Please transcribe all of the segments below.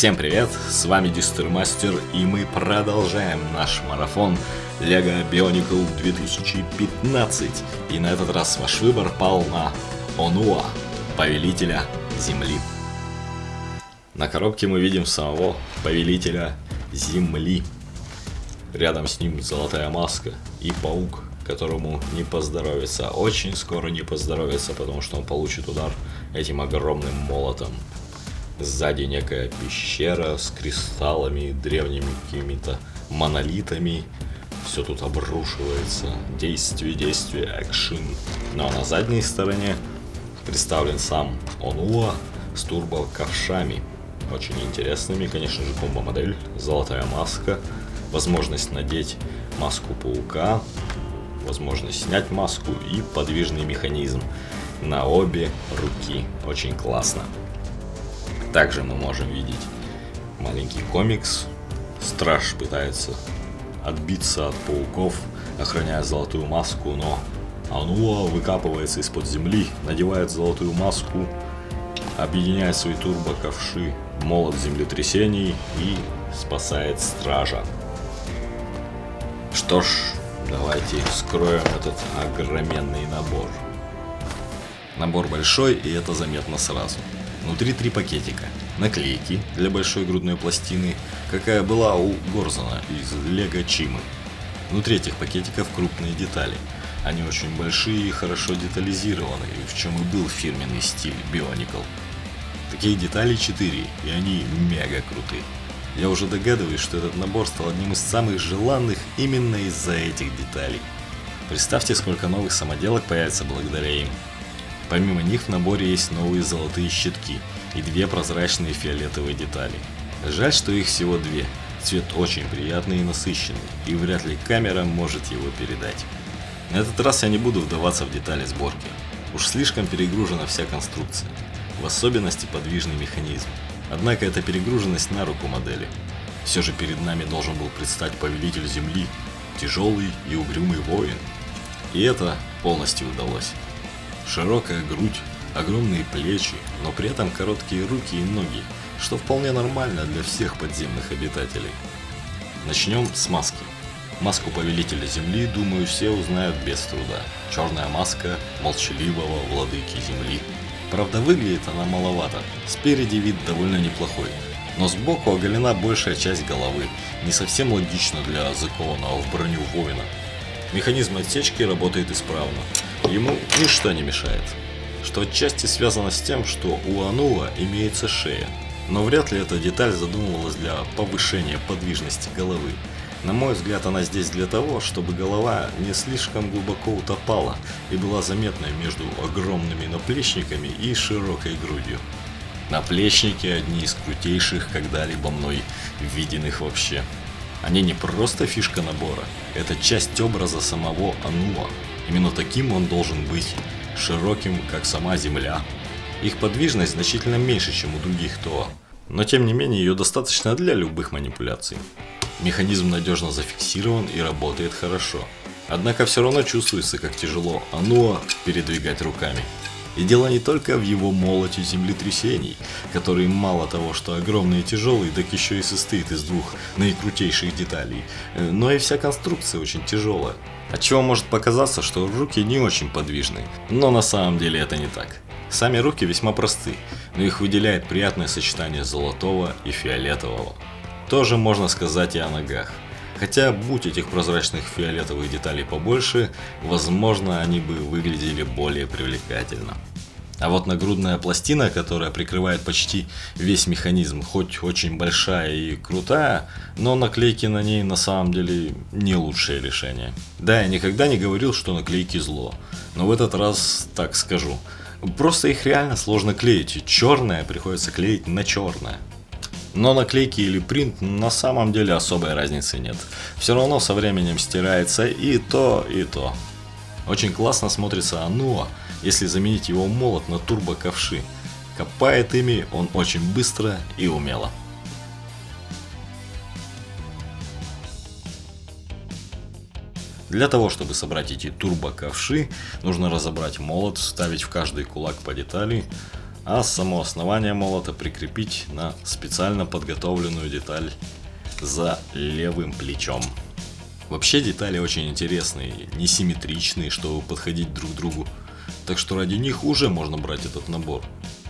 Всем привет, с вами Дистермастер, и мы продолжаем наш марафон LEGO Bionicle 2015. И на этот раз ваш выбор пал на Онуа, Повелителя Земли. На коробке мы видим самого Повелителя Земли. Рядом с ним золотая маска и паук, которому не поздоровится, очень скоро не поздоровится, потому что он получит удар этим огромным молотом. Сзади некая пещера с кристаллами, древними какими-то монолитами. Все тут обрушивается. Действие, экшен. Ну а на задней стороне представлен сам Онуа с турбо-ковшами. Очень интересными, конечно же, комбо-модель, золотая маска, возможность надеть маску паука, возможность снять маску и подвижный механизм на обе руки. Очень классно. Также мы можем видеть маленький комикс. Страж пытается отбиться от пауков, охраняя золотую маску, но Онуа выкапывается из-под земли, надевает золотую маску, объединяет свои турбо-ковши, молот землетрясений и спасает стража. Что ж, давайте вскроем этот огроменный набор. Набор большой, и это заметно сразу. Внутри 3 пакетика. Наклейки для большой грудной пластины, какая была у Горзона из LEGO Чимы. Внутри этих пакетиков крупные детали. Они очень большие и хорошо детализированы, в чем и был фирменный стиль Bionicle. Таких деталей 4, и они мега крутые. Я уже догадываюсь, что этот набор стал одним из самых желанных именно из-за этих деталей. Представьте, сколько новых самоделок появится благодаря им. Помимо них в наборе есть новые золотые щитки и 2 прозрачные фиолетовые детали. Жаль, что их всего 2. Цвет очень приятный и насыщенный, и вряд ли камера может его передать. На этот раз я не буду вдаваться в детали сборки. Уж слишком перегружена вся конструкция, в особенности подвижный механизм. Однако эта перегруженность на руку модели. Все же перед нами должен был предстать Повелитель Земли, тяжелый и угрюмый воин. И это полностью удалось. Широкая грудь, огромные плечи, но при этом короткие руки и ноги, что вполне нормально для всех подземных обитателей. Начнем с маски. Маску Повелителя Земли, думаю, все узнают без труда. Черная маска молчаливого владыки Земли. Правда, выглядит она маловато. Спереди вид довольно неплохой, но сбоку оголена большая часть головы. Не совсем логично для закованного в броню воина. Механизм отсечки работает исправно. Ему ничто не мешает, что отчасти связано с тем, что у Онуа имеется шея, но вряд ли эта деталь задумывалась для повышения подвижности головы. На мой взгляд, она здесь для того, чтобы голова не слишком глубоко утопала и была заметна между огромными наплечниками и широкой грудью. Наплечники одни из крутейших когда-либо мной виденных вообще. Они не просто фишка набора, это часть образа самого Онуа. Именно таким он должен быть, широким, как сама Земля. Их подвижность значительно меньше, чем у других ТОА, но тем не менее ее достаточно для любых манипуляций. Механизм надежно зафиксирован и работает хорошо. Однако все равно чувствуется, как тяжело Онуа передвигать руками. И дело не только в его молоте землетрясений, который мало того, что огромный и тяжелый, так еще и состоит из 2 наикрутейших деталей, но и вся конструкция очень тяжелая. Отчего может показаться, что руки не очень подвижны, но на самом деле это не так. Сами руки весьма просты, но их выделяет приятное сочетание золотого и фиолетового. Тоже можно сказать и о ногах. Хотя, будь этих прозрачных фиолетовых деталей побольше, возможно, они бы выглядели более привлекательно. А вот нагрудная пластина, которая прикрывает почти весь механизм, хоть очень большая и крутая, но наклейки на ней на самом деле не лучшее решение. Да, я никогда не говорил, что наклейки зло, но в этот раз так скажу. Просто их реально сложно клеить, и черное приходится клеить на черное. Но наклейки или принт на самом деле особой разницы нет. Все равно со временем стирается и то, и то. Очень классно смотрится Онуа, если заменить его молот на турбо-ковши. Копает ими он очень быстро и умело. Для того, чтобы собрать эти турбо-ковши, нужно разобрать молот, вставить в каждый кулак по детали, а само основание молота прикрепить на специально подготовленную деталь за левым плечом. Вообще детали очень интересные, несимметричные, чтобы подходить друг к другу, так что ради них уже можно брать этот набор.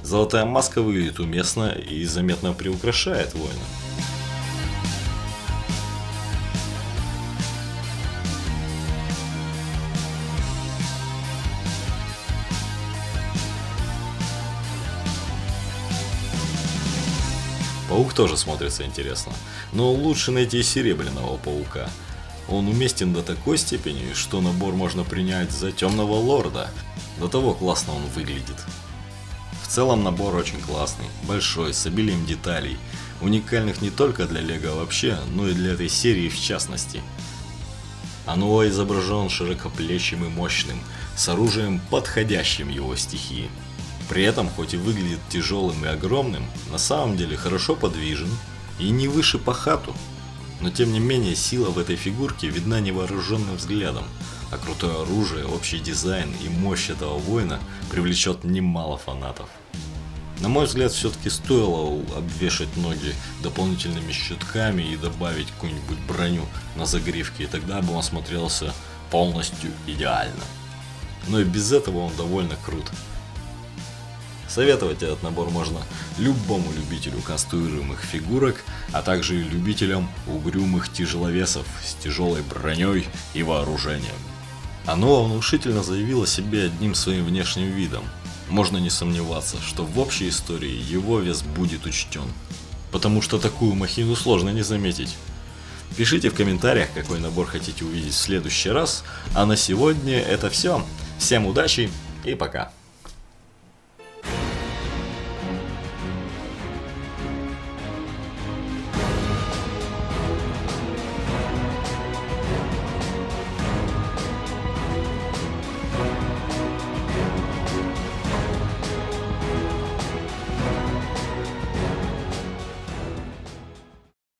Золотая маска выглядит уместно и заметно приукрашает воина. Паук тоже смотрится интересно, но лучше найти серебряного паука. Он уместен до такой степени, что набор можно принять за темного лорда. До того классно он выглядит. В целом набор очень классный, большой, с обилием деталей, уникальных не только для Лего вообще, но и для этой серии в частности. Ануа изображен широкоплечим и мощным, с оружием, подходящим его стихии. При этом, хоть и выглядит тяжелым и огромным, на самом деле хорошо подвижен и не выше по хату. Но тем не менее сила в этой фигурке видна невооруженным взглядом, а крутое оружие, общий дизайн и мощь этого воина привлечет немало фанатов. На мой взгляд, все-таки стоило обвешать ноги дополнительными щитками и добавить какую-нибудь броню на загривке, и тогда бы он смотрелся полностью идеально. Но и без этого он довольно крут. Советовать этот набор можно любому любителю конструируемых фигурок, а также и любителям угрюмых тяжеловесов с тяжелой броней и вооружением. Оно внушительно заявило о себе одним своим внешним видом. Можно не сомневаться, что в общей истории его вес будет учтен. Потому что такую махину сложно не заметить. Пишите в комментариях, какой набор хотите увидеть в следующий раз. А на сегодня это все. Всем удачи и пока.